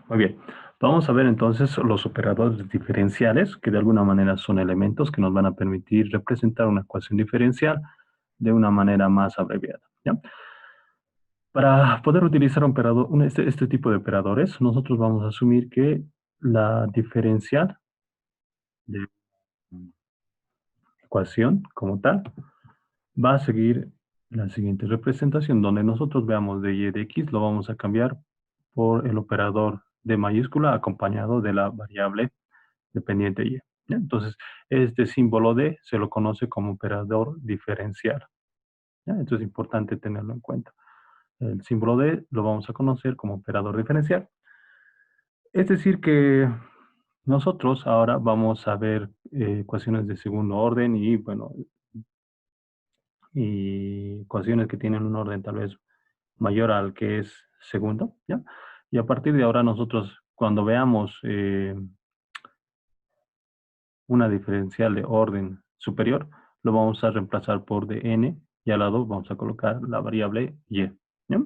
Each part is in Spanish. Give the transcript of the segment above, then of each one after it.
Muy bien. Vamos a ver entonces los operadores diferenciales, que de alguna manera son elementos que nos van a permitir representar una ecuación diferencial de una manera más abreviada, ¿ya? Para poder utilizar este tipo de operadores, nosotros vamos a asumir que la diferencial de ecuación como tal va a seguir la siguiente representación, donde nosotros veamos de y de x, lo vamos a cambiar por el operador de mayúscula acompañado de la variable dependiente y. ¿Ya? Entonces, este símbolo de se lo conoce como operador diferencial. ¿Ya? Esto es importante tenerlo en cuenta. El símbolo de lo vamos a conocer como operador diferencial. Es decir que nosotros ahora vamos a ver ecuaciones de segundo orden y, bueno, y ecuaciones que tienen un orden tal vez mayor al que es segundo, ¿ya? Y a partir de ahora nosotros, cuando veamos una diferencial de orden superior, lo vamos a reemplazar por dn y al lado vamos a colocar la variable y. ¿Ya?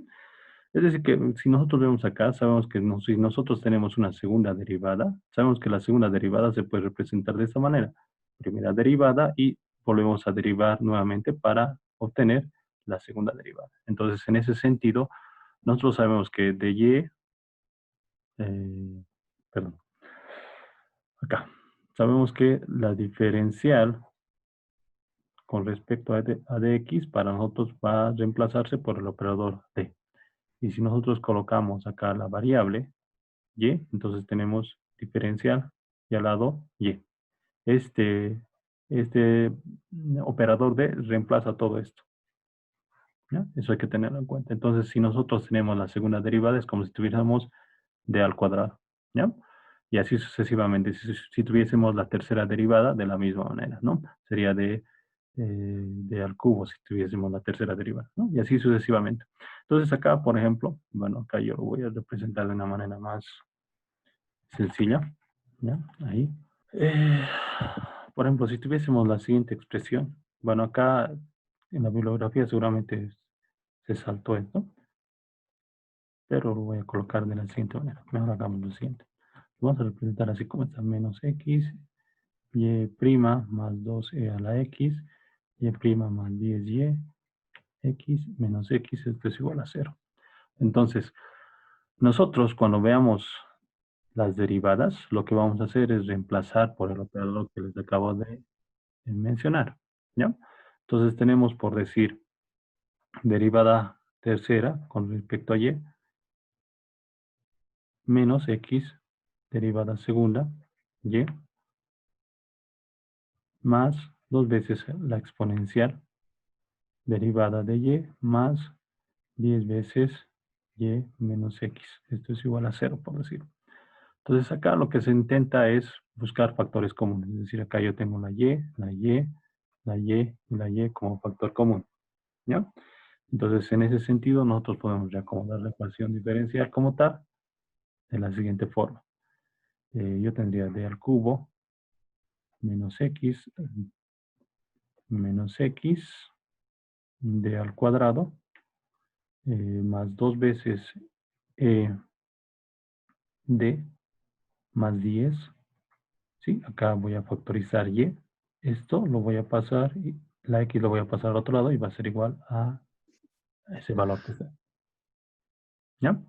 Es decir, que si nosotros vemos acá, sabemos que si nosotros tenemos una segunda derivada, sabemos que la segunda derivada se puede representar de esta manera. Primera derivada y volvemos a derivar nuevamente para obtener la segunda derivada. Entonces, en ese sentido, nosotros sabemos que de y, perdón, acá, sabemos que la diferencial con respecto a dx para nosotros va a reemplazarse por el operador d. Y si nosotros colocamos acá la variable y, entonces tenemos diferencial y al lado y. Este operador d reemplaza todo esto, ¿ya? Eso hay que tenerlo en cuenta. Entonces, si nosotros tenemos la segunda derivada, es como si tuviéramos d al cuadrado, ¿ya? Y así sucesivamente. Si tuviésemos la tercera derivada, de la misma manera, ¿no? Sería d al cubo si tuviésemos la tercera derivada, ¿no? Y así sucesivamente. Entonces acá, por ejemplo, bueno, acá yo lo voy a representar de una manera más sencilla, ¿ya? Ahí. Eh, por ejemplo, si tuviésemos la siguiente expresión, bueno, acá en la bibliografía seguramente se saltó esto, pero lo voy a colocar de la siguiente manera. Mejor hagamos lo siguiente. Lo vamos a representar así como está, menos x, y' más 2e a la x, y' más 10y, x menos x, esto es igual a 0. Entonces, nosotros cuando veamos las derivadas, lo que vamos a hacer es reemplazar por el operador que les acabo de mencionar, ¿ya? Entonces tenemos por decir derivada tercera con respecto a y, menos x, derivada segunda, y, más dos veces la exponencial, derivada de y, más 10 veces y menos x. Esto es igual a 0, por decirlo. Entonces acá lo que se intenta es buscar factores comunes. Es decir, acá yo tengo la y, la y, la y y la y como factor común, ¿ya? Entonces, en ese sentido, nosotros podemos reacomodar la ecuación diferencial como tal de la siguiente forma. Yo tendría d al cubo menos x d al cuadrado más dos veces d más 10. ¿Sí? Acá voy a factorizar y. Esto lo voy a pasar, y la x lo voy a pasar al otro lado y va a ser igual a ese valor que está. ¿Ya?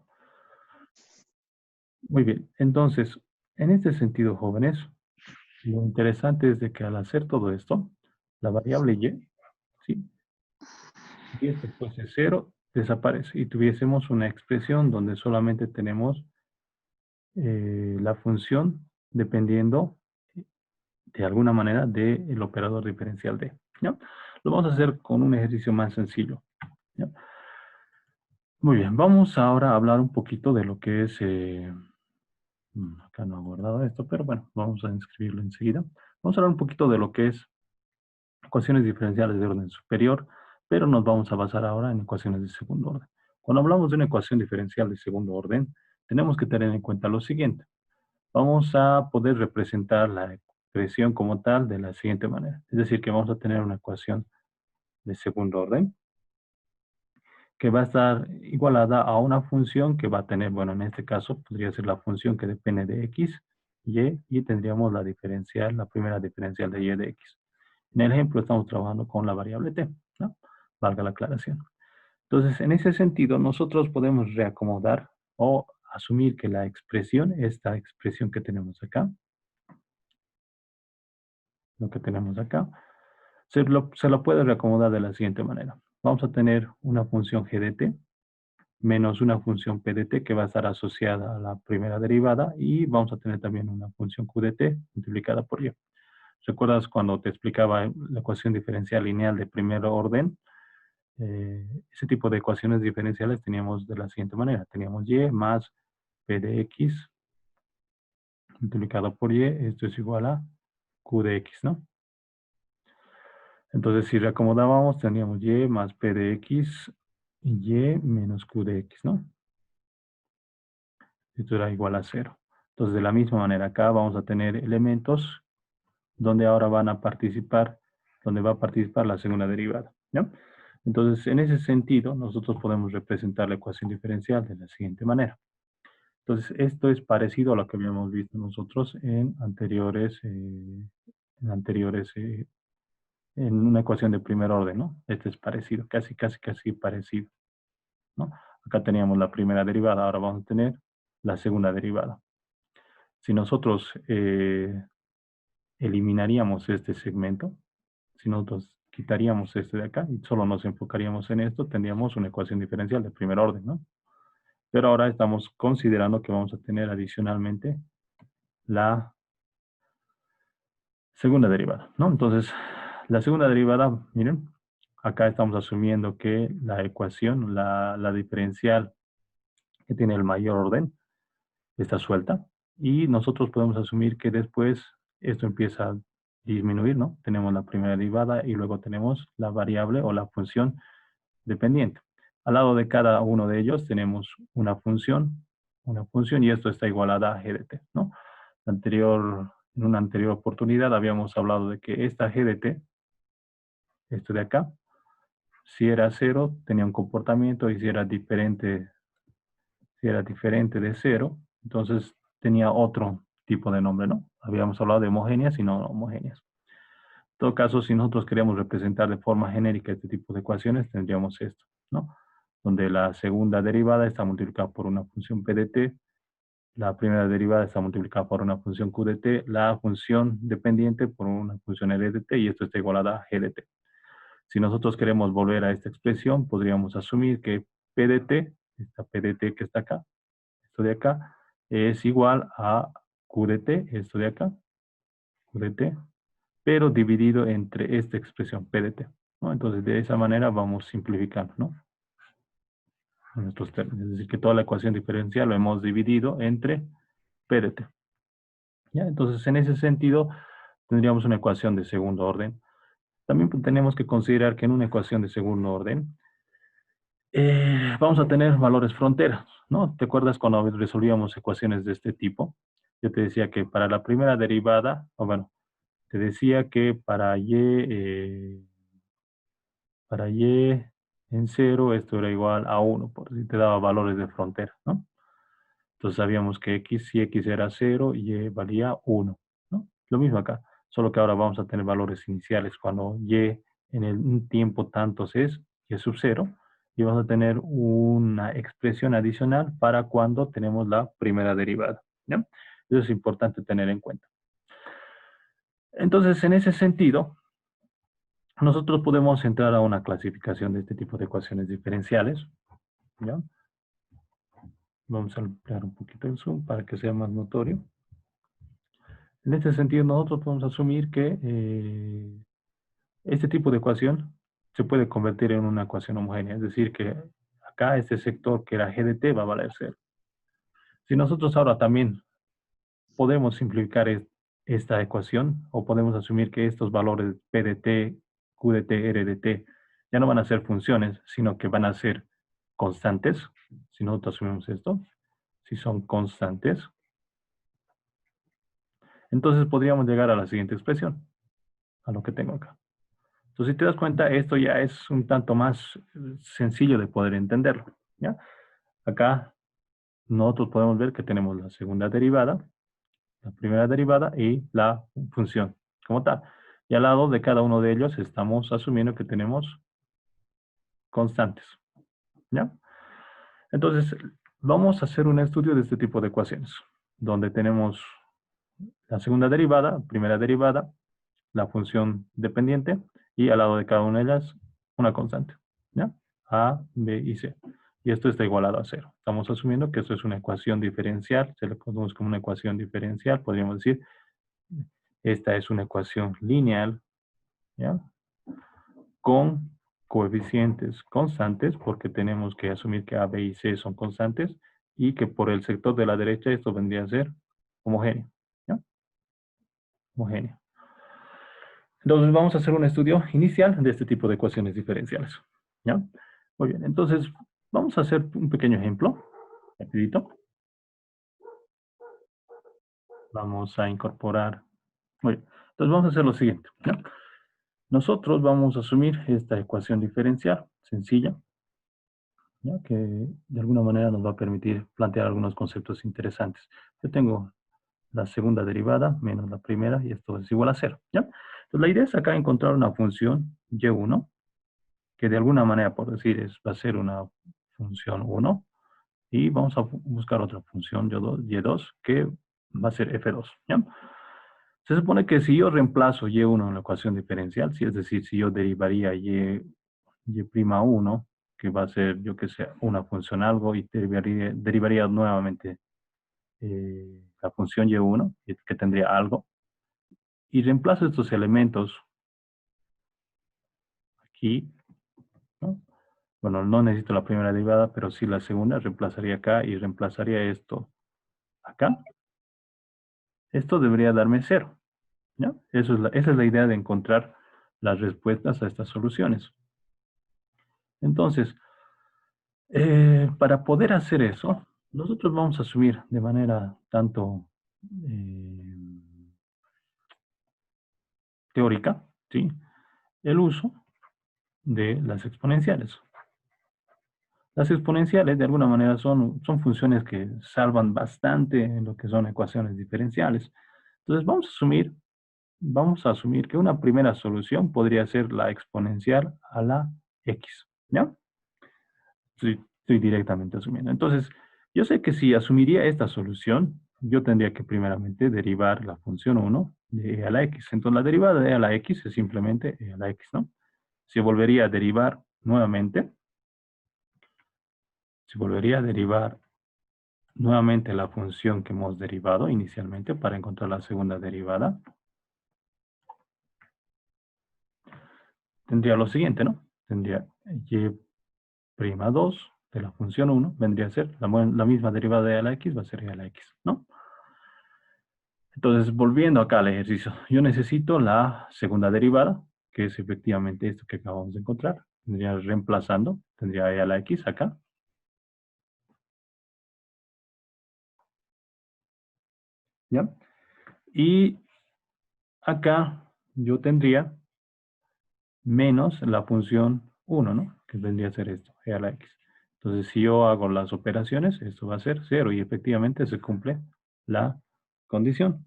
Muy bien. Entonces, en este sentido, jóvenes, lo interesante es de que al hacer todo esto, la variable y, ¿sí? Si esto fuese 0, desaparece y tuviésemos una expresión donde solamente tenemos la función dependiendo de alguna manera del operador diferencial de. ¿Ya? Lo vamos a hacer con un ejercicio más sencillo. ¿Ya? Muy bien, vamos ahora a hablar un poquito de lo que es, acá no he guardado esto, pero bueno, vamos a inscribirlo enseguida. Vamos a hablar un poquito de lo que es ecuaciones diferenciales de orden superior, pero nos vamos a basar ahora en ecuaciones de segundo orden. Cuando hablamos de una ecuación diferencial de segundo orden, tenemos que tener en cuenta lo siguiente. Vamos a poder representar la expresión como tal de la siguiente manera. Es decir, que vamos a tener una ecuación de segundo orden que va a estar igualada a una función que va a tener, bueno, en este caso podría ser la función que depende de x, y tendríamos la diferencial, la primera diferencial de y de x. En el ejemplo estamos trabajando con la variable t, ¿no? Valga la aclaración. Entonces, en ese sentido, nosotros podemos reacomodar o asumir que la expresión, esta expresión que tenemos acá, lo que tenemos acá, se lo puede reacomodar de la siguiente manera. Vamos a tener una función g de t menos una función p de t que va a estar asociada a la primera derivada y vamos a tener también una función q de t multiplicada por y. ¿Recuerdas cuando te explicaba la ecuación diferencial lineal de primer orden? Ese tipo de ecuaciones diferenciales teníamos de la siguiente manera. Teníamos y más p de x multiplicado por y, esto es igual a q de x, ¿no? Entonces, si reacomodábamos, teníamos y más p de x y menos q de x, ¿no? Esto era igual a 0. Entonces, de la misma manera, acá vamos a tener elementos donde ahora van a participar, donde va a participar la segunda derivada, ¿no? Entonces, en ese sentido, nosotros podemos representar la ecuación diferencial de la siguiente manera. Entonces, esto es parecido a lo que habíamos visto nosotros en anteriores, en una ecuación de primer orden, ¿no? Este es parecido, casi parecido, ¿no? Acá teníamos la primera derivada, ahora vamos a tener la segunda derivada. Si nosotros eliminaríamos este segmento, si nosotros quitaríamos este de acá y solo nos enfocaríamos en esto, tendríamos una ecuación diferencial de primer orden, ¿no? Pero ahora estamos considerando que vamos a tener adicionalmente la segunda derivada, ¿no? Entonces, la segunda derivada, miren, acá estamos asumiendo que la ecuación, la diferencial que tiene el mayor orden, está suelta. Y nosotros podemos asumir que después esto empieza a disminuir, ¿no? Tenemos la primera derivada y luego tenemos la variable o la función dependiente. Al lado de cada uno de ellos tenemos una función y esto está igualada a g de t, ¿no? En una anterior oportunidad habíamos hablado de que esta g de t, esto de acá, si era 0, tenía un comportamiento y si era diferente de 0, entonces tenía otro tipo de nombre, ¿no? Habíamos hablado de homogéneas y no homogéneas. En todo caso, si nosotros queremos representar de forma genérica este tipo de ecuaciones, tendríamos esto, ¿no? Donde la segunda derivada está multiplicada por una función p de t, la primera derivada está multiplicada por una función q de t, la función dependiente por una función r de t, y esto está igualada a g de t. Si nosotros queremos volver a esta expresión, podríamos asumir que p de t, esta p de t que está acá, esto de acá, es igual a q de t, esto de acá, q de t, pero dividido entre esta expresión p de t, ¿no? Entonces, de esa manera vamos simplificando, ¿no? En estos términos. Es decir, que toda la ecuación diferencial lo hemos dividido entre p de t. ¿Ya? Entonces, en ese sentido, tendríamos una ecuación de segundo orden. También tenemos que considerar que en una ecuación de segundo orden, vamos a tener valores fronteras, ¿no? ¿Te acuerdas cuando resolvíamos ecuaciones de este tipo? Yo te decía que para la primera derivada, o bueno, te decía que para y en 0, esto era igual a 1, por si te daba valores de frontera, ¿no? Entonces sabíamos que si x era 0, y valía 1, ¿no? Lo mismo acá, solo que ahora vamos a tener valores iniciales cuando y en un tiempo tantos es y sub 0, y vamos a tener una expresión adicional para cuando tenemos la primera derivada, ¿no? Eso es importante tener en cuenta. Entonces, en ese sentido, nosotros podemos entrar a una clasificación de este tipo de ecuaciones diferenciales, ¿ya? Vamos a ampliar un poquito el zoom para que sea más notorio. En este sentido, nosotros podemos asumir que este tipo de ecuación se puede convertir en una ecuación homogénea, es decir, que acá este sector que era g de t va a valer 0. Si nosotros ahora también podemos simplificar esta ecuación, o podemos asumir que estos valores p de t, q de t, r de t, ya no van a ser funciones, sino que van a ser constantes. Si nosotros asumimos esto, si son constantes, entonces podríamos llegar a la siguiente expresión, a lo que tengo acá. Entonces, si te das cuenta, esto ya es un tanto más sencillo de poder entenderlo, ¿ya? Acá nosotros podemos ver que tenemos la segunda derivada, la primera derivada y la función como tal. Y al lado de cada uno de ellos estamos asumiendo que tenemos constantes, ¿ya? Entonces, vamos a hacer un estudio de este tipo de ecuaciones, donde tenemos la segunda derivada, primera derivada, la función dependiente y al lado de cada una de ellas una constante, ¿ya? A, B y C. Y esto está igualado a cero. Estamos asumiendo que esto es una ecuación diferencial, se le conoce como una ecuación diferencial, podríamos decir, esta es una ecuación lineal, ¿ya? Con coeficientes constantes, porque tenemos que asumir que A, B y C son constantes, y que por el sector de la derecha esto vendría a ser homogéneo, ¿ya? Homogéneo. Entonces vamos a hacer un estudio inicial de este tipo de ecuaciones diferenciales, ¿ya? Muy bien, entonces vamos a hacer un pequeño ejemplo, rapidito. Vamos a incorporar, muy bien, entonces vamos a hacer lo siguiente, ¿ya? Nosotros vamos a asumir esta ecuación diferencial sencilla, ¿ya? Que de alguna manera nos va a permitir plantear algunos conceptos interesantes. Yo tengo la segunda derivada menos la primera y esto es igual a cero, ¿ya? Entonces la idea es acá encontrar una función y1 que de alguna manera, por decir, va a ser una función 1 y vamos a buscar otra función y2 que va a ser f2, ¿ya? Se supone que si yo reemplazo y1 en la ecuación diferencial, es decir, si yo derivaría y'1, que va a ser, yo que sé, una función algo, y derivaría nuevamente la función y1, que tendría algo, y reemplazo estos elementos aquí, ¿no? Bueno, no necesito la primera derivada, pero sí la segunda, reemplazaría acá y reemplazaría esto acá. Esto debería darme cero, ¿ya? Esa es la idea de encontrar las respuestas a estas soluciones. Entonces, para poder hacer eso, nosotros vamos a asumir de manera tanto teórica, ¿sí? El uso de las exponenciales. Las exponenciales, de alguna manera, son funciones que salvan bastante en lo que son ecuaciones diferenciales. Entonces, vamos a asumir que una primera solución podría ser la exponencial a la x, ¿ya? Estoy directamente asumiendo. Entonces, yo sé que si asumiría esta solución, yo tendría que primeramente derivar la función 1 de e a la x. Entonces, la derivada de e a la x es simplemente e a la x, ¿no? Se volvería a derivar nuevamente. Se volvería a derivar nuevamente la función que hemos derivado inicialmente para encontrar la segunda derivada. Tendría lo siguiente, ¿no? Tendría y'2 de la función 1 vendría a ser la misma derivada de e a la x, va a ser e a la x, ¿no? Entonces, volviendo acá al ejercicio, yo necesito la segunda derivada, que es efectivamente esto que acabamos de encontrar. Tendría reemplazando, tendría e a la x acá. ¿Ya? Y acá yo tendría menos la función 1, ¿no? Que vendría a ser esto, e a la x. Entonces, si yo hago las operaciones, esto va a ser 0 y efectivamente se cumple la condición.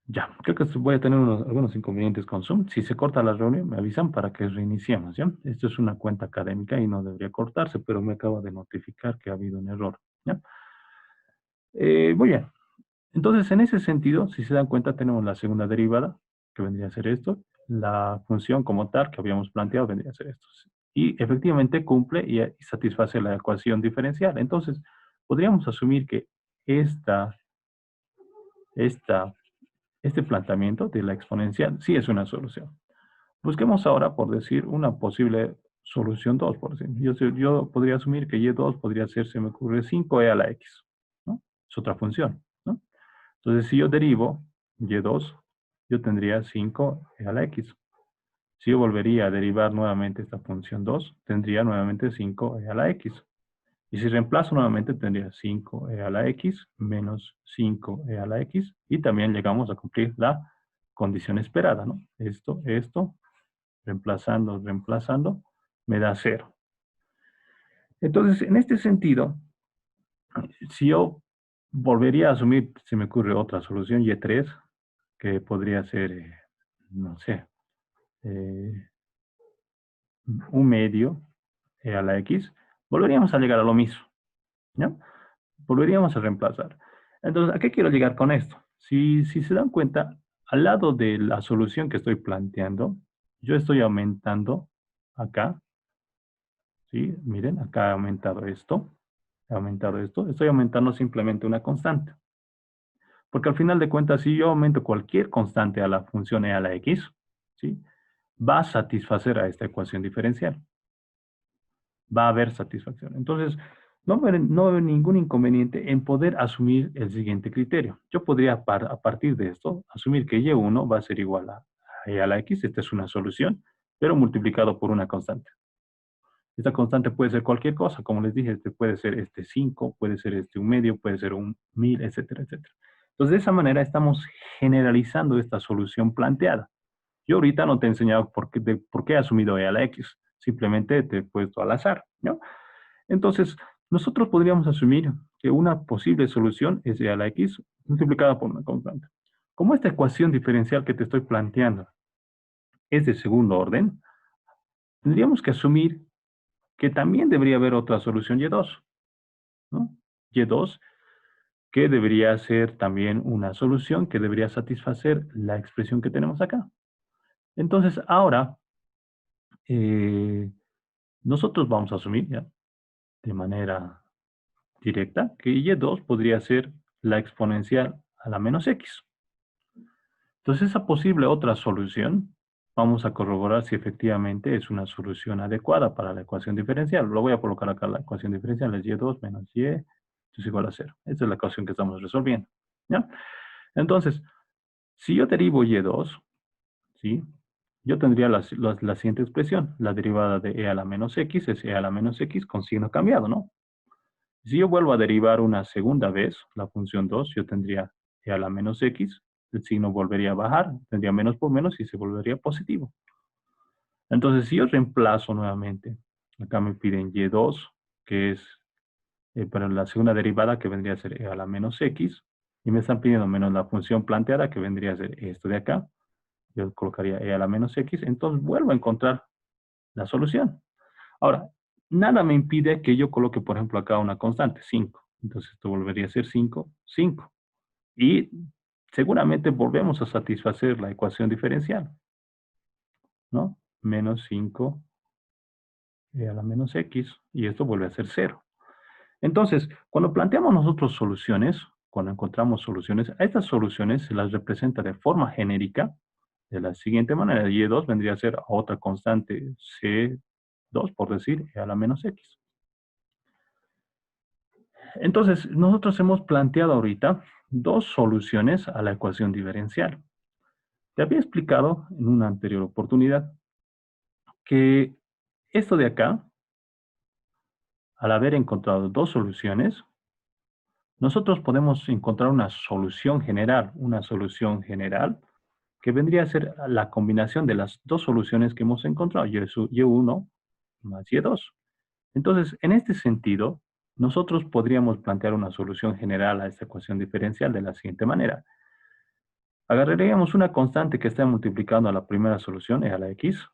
Ya, creo que voy a tener algunos inconvenientes con Zoom. Si se corta la reunión, me avisan para que reiniciemos, ¿ya? Esto es una cuenta académica y no debería cortarse, pero me acaba de notificar que ha habido un error, ¿ya? Muy bien. Entonces, en ese sentido, si se dan cuenta, tenemos la segunda derivada, que vendría a ser esto. La función como tal que habíamos planteado vendría a ser esto. Y efectivamente cumple y satisface la ecuación diferencial. Entonces, podríamos asumir que esta, este planteamiento de la exponencial sí es una solución. Busquemos ahora, por decir, una posible solución 2, por decir. Yo podría asumir que y2 podría ser, se me ocurre, 5e a la x, ¿no? Es otra función, ¿no? Entonces, si yo derivo y2, yo tendría 5e a la x. Si yo volvería a derivar nuevamente esta función 2, tendría nuevamente 5e a la x. Y si reemplazo nuevamente tendría 5e a la x menos 5e a la x. Y también llegamos a cumplir la condición esperada, ¿no? Esto, reemplazando, reemplazando, me da 0. Entonces, en este sentido, si yo volvería a asumir, se me ocurre otra solución, y3, que podría ser, no sé, eh, un medio a la x, volveríamos a llegar a lo mismo, ¿no? Volveríamos a reemplazar. Entonces, ¿a qué quiero llegar con esto? Si se dan cuenta, al lado de la solución que estoy planteando, yo estoy aumentando acá, ¿sí? Miren, acá he aumentado esto, estoy aumentando simplemente una constante. Porque al final de cuentas, si yo aumento cualquier constante a la función e a la x, ¿sí? Va a satisfacer a esta ecuación diferencial. Va a haber satisfacción. Entonces, no veo ningún inconveniente en poder asumir el siguiente criterio. Yo podría, a partir de esto, asumir que y1 va a ser igual a e a la x, esta es una solución, pero multiplicado por una constante. Esta constante puede ser cualquier cosa, como les dije, puede ser este 5, puede ser este un medio, puede ser un 1000, etcétera, etcétera. Entonces, de esa manera estamos generalizando esta solución planteada. Yo ahorita no te he enseñado por qué he asumido e a la x, simplemente te he puesto al azar, ¿no? Entonces, nosotros podríamos asumir que una posible solución es e a la x multiplicada por una constante. Como esta ecuación diferencial que te estoy planteando es de segundo orden, tendríamos que asumir que también debería haber otra solución y2, ¿no? Y2, que debería ser también una solución que debería satisfacer la expresión que tenemos acá. Entonces, ahora, eh, nosotros vamos a asumir ya de manera directa que y2 podría ser la exponencial a la menos x. Entonces, esa posible otra solución, vamos a corroborar si efectivamente es una solución adecuada para la ecuación diferencial. Lo voy a colocar acá, la ecuación diferencial es y2 menos y es igual a 0. Esta es la ecuación que estamos resolviendo, ¿ya? Entonces, si yo derivo y2, ¿sí? Yo tendría la siguiente expresión. La derivada de e a la menos x es e a la menos x con signo cambiado, ¿no? Si yo vuelvo a derivar una segunda vez la función 2, yo tendría e a la menos x, el signo volvería a bajar, tendría menos por menos y se volvería positivo. Entonces, si yo reemplazo nuevamente, acá me piden y2, que es para la segunda derivada que vendría a ser e a la menos x, y me están pidiendo menos la función planteada que vendría a ser esto de acá. Yo colocaría e a la menos x, entonces vuelvo a encontrar la solución. Ahora, nada me impide que yo coloque, por ejemplo, acá una constante, 5. Entonces esto volvería a ser 5, 5. Y seguramente volvemos a satisfacer la ecuación diferencial, ¿no? Menos 5 a la menos x, y esto vuelve a ser 0. Entonces, cuando planteamos nosotros soluciones, cuando encontramos soluciones, a estas soluciones se las representa de forma genérica, de la siguiente manera. Y2 vendría a ser otra constante C2, por decir, e a la menos x. Entonces, nosotros hemos planteado ahorita dos soluciones a la ecuación diferencial. Te había explicado en una anterior oportunidad que esto de acá, al haber encontrado dos soluciones, nosotros podemos encontrar una solución general, que vendría a ser la combinación de las dos soluciones que hemos encontrado, y1 más y2. Entonces, en este sentido, nosotros podríamos plantear una solución general a esta ecuación diferencial de la siguiente manera. Agarraríamos una constante que está multiplicando a la primera solución, e a la x,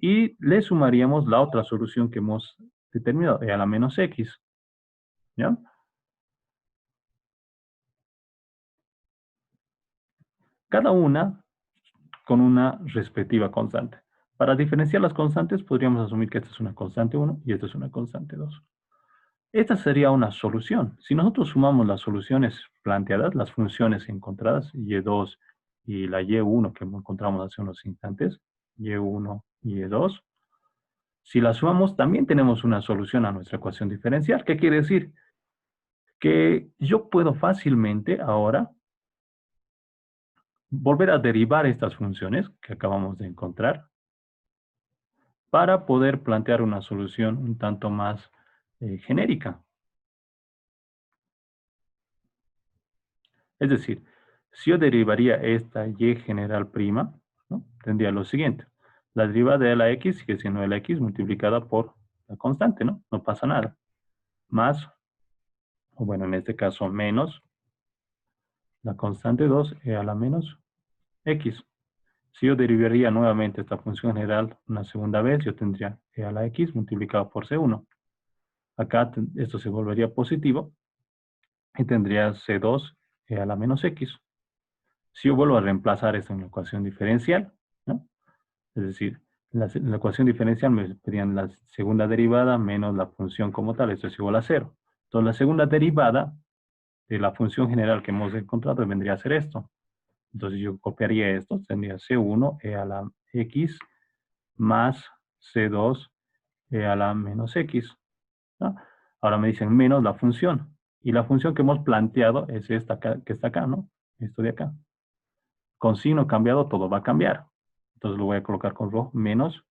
y le sumaríamos la otra solución que hemos determinado, e a la menos x, ¿ya? Cada una con una respectiva constante. Para diferenciar las constantes, podríamos asumir que esta es una constante 1 y esta es una constante 2. Esta sería una solución. Si nosotros sumamos las soluciones planteadas, las funciones encontradas, y2 y la y1 que encontramos hace unos instantes, y1 y y2, si las sumamos, también tenemos una solución a nuestra ecuación diferencial. ¿Qué quiere decir? Que yo puedo fácilmente ahora volver a derivar estas funciones que acabamos de encontrar para poder plantear una solución un tanto más genérica. Es decir, si yo derivaría esta y general prima, ¿no? Tendría lo siguiente. La derivada de la x sigue siendo la x multiplicada por la constante, ¿no? No pasa nada. Más, o bueno, en este caso menos, la constante 2 e a la menos x. Si yo derivaría nuevamente esta función general una segunda vez, yo tendría e a la x multiplicado por c1. Acá esto se volvería positivo y tendría c2 e a la menos x. Si yo vuelvo a reemplazar esto en la ecuación diferencial, ¿no? Es decir, en la ecuación diferencial me pedían la segunda derivada menos la función como tal, esto es igual a 0. Entonces la segunda derivada de la función general que hemos encontrado vendría a ser esto. Entonces yo copiaría esto, tendría C1 e a la x más C2 e a la menos x, ¿no? Ahora me dicen menos la función. Y la función que hemos planteado es esta que está acá, ¿no? Esto de acá. Con signo cambiado todo va a cambiar. Entonces lo voy a colocar con rojo, menos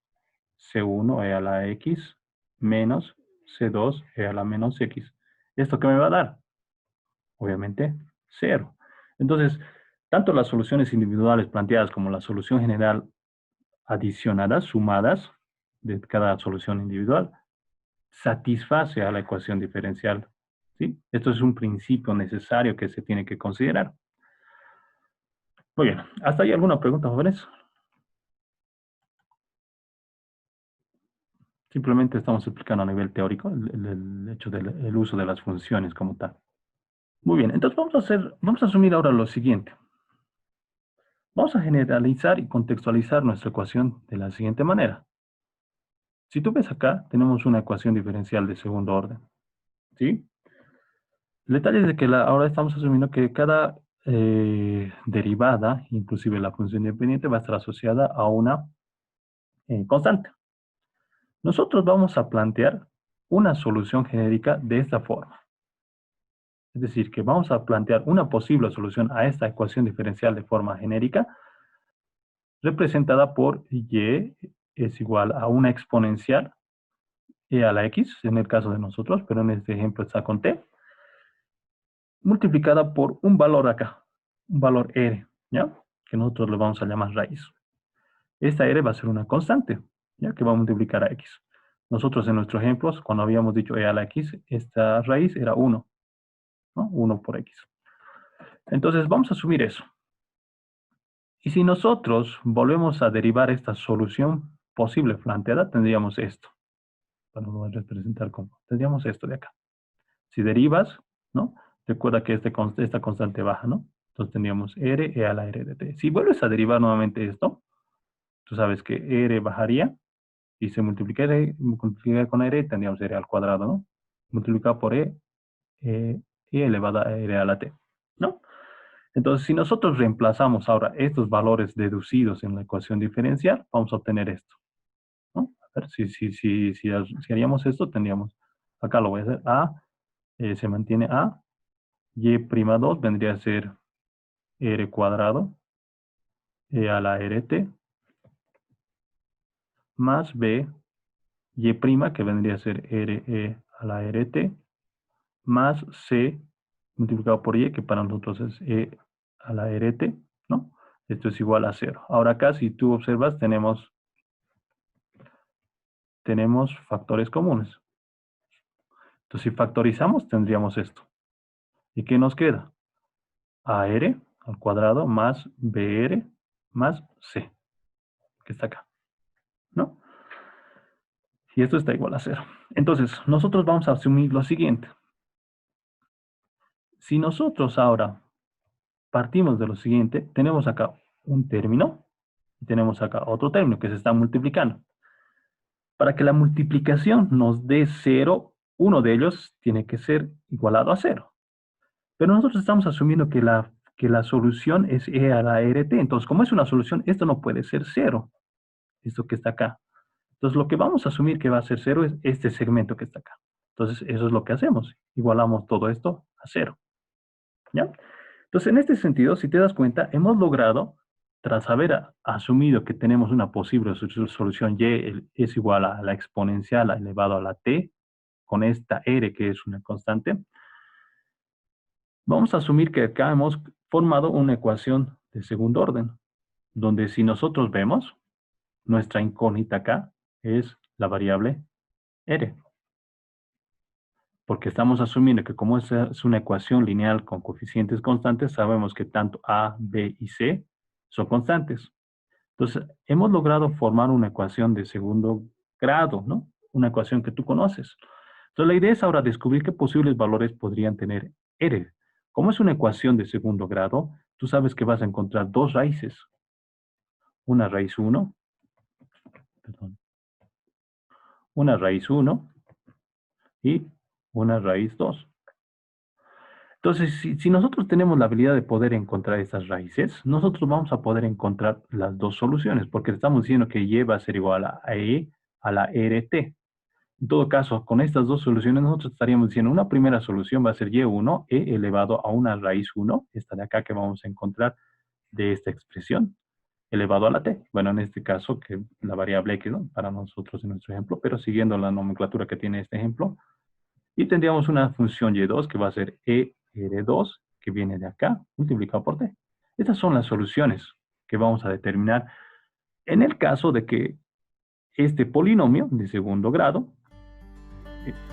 C1 e a la x menos C2 e a la menos x. ¿Esto qué me va a dar? Obviamente, 0. Entonces, tanto las soluciones individuales planteadas como la solución general adicionadas, sumadas, de cada solución individual, satisface a la ecuación diferencial. ¿Sí? Esto es un principio necesario que se tiene que considerar. Muy bien, ¿hasta ahí alguna pregunta, jóvenes? Simplemente estamos explicando a nivel teórico el hecho del uso de las funciones como tal. Muy bien, entonces vamos a asumir ahora lo siguiente. Vamos a generalizar y contextualizar nuestra ecuación de la siguiente manera. Si tú ves acá, tenemos una ecuación diferencial de segundo orden. ¿Sí? El detalle es de que ahora estamos asumiendo que cada derivada, inclusive la función independiente, va a estar asociada a una constante. Nosotros vamos a plantear una solución genérica de esta forma. Es decir, que vamos a plantear una posible solución a esta ecuación diferencial de forma genérica, representada por y es igual a una exponencial e a la x, en el caso de nosotros, pero en este ejemplo está con t, multiplicada por un valor acá, un valor r, ¿ya? Que nosotros le vamos a llamar raíz. Esta r va a ser una constante, ¿ya? Que va a multiplicar a x. Nosotros en nuestros ejemplos, cuando habíamos dicho e a la x, esta raíz era 1, ¿no? 1 por x. Entonces vamos a asumir eso. Y si nosotros volvemos a derivar esta solución posible planteada, tendríamos esto. Para no representar como, tendríamos esto de acá. Si derivas, ¿no? Recuerda que esta constante baja, ¿no? Entonces tendríamos r e a la r de t. Si vuelves a derivar nuevamente esto, tú sabes que r bajaría y se multiplicaría con r, tendríamos r al cuadrado, ¿no? Multiplicado por e elevada a r a la t, ¿no? Entonces, si nosotros reemplazamos ahora estos valores deducidos en la ecuación diferencial, vamos a obtener esto, ¿no? A ver, si haríamos esto, tendríamos, acá lo voy a hacer, a, se mantiene a, y'2 vendría a ser r cuadrado, e a la rt, más b, y', que vendría a ser re a la rt, más c, multiplicado por y, que para nosotros es e a la rt, ¿no? Esto es igual a 0. Ahora acá, si tú observas, tenemos factores comunes. Entonces, si factorizamos, tendríamos esto. ¿Y qué nos queda? AR al cuadrado más BR más C, que está acá, ¿no? Y esto está igual a 0. Entonces, nosotros vamos a asumir lo siguiente. Si nosotros ahora partimos de lo siguiente, tenemos acá un término y tenemos acá otro término que se está multiplicando. Para que la multiplicación nos dé 0, uno de ellos tiene que ser igualado a 0. Pero nosotros estamos asumiendo que la solución es e a la rt. Entonces, como es una solución, esto no puede ser 0. Esto que está acá. Entonces, lo que vamos a asumir que va a ser 0 es este segmento que está acá. Entonces, eso es lo que hacemos. Igualamos todo esto a 0. ¿Ya? Entonces, en este sentido, si te das cuenta, hemos logrado, tras haber asumido que tenemos una posible solución y es igual a la exponencial elevado a la t, con esta R que es una constante, vamos a asumir que acá hemos formado una ecuación de segundo orden, donde si nosotros vemos, nuestra incógnita acá es la variable R. Porque estamos asumiendo que como es una ecuación lineal con coeficientes constantes, sabemos que tanto A, B y C son constantes. Entonces, hemos logrado formar una ecuación de segundo grado, ¿no? Una ecuación que tú conoces. Entonces, la idea es ahora descubrir qué posibles valores podrían tener R. Como es una ecuación de segundo grado, tú sabes que vas a encontrar dos raíces. Una raíz 1, perdón, una raíz 1 y una raíz 2. Entonces, si nosotros tenemos la habilidad de poder encontrar estas raíces, nosotros vamos a poder encontrar las dos soluciones, porque estamos diciendo que y va a ser igual a E a la RT. En todo caso, con estas dos soluciones, nosotros estaríamos diciendo una primera solución va a ser y1, e elevado a una raíz 1, esta de acá que vamos a encontrar de esta expresión, elevado a la t. Bueno, en este caso, que la variable x, ¿no? Para nosotros en nuestro ejemplo, pero siguiendo la nomenclatura que tiene este ejemplo, y tendríamos una función y2 que va a ser ER2, que viene de acá, multiplicado por t. Estas son las soluciones que vamos a determinar en el caso de que este polinomio de segundo grado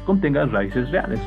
contenga raíces reales.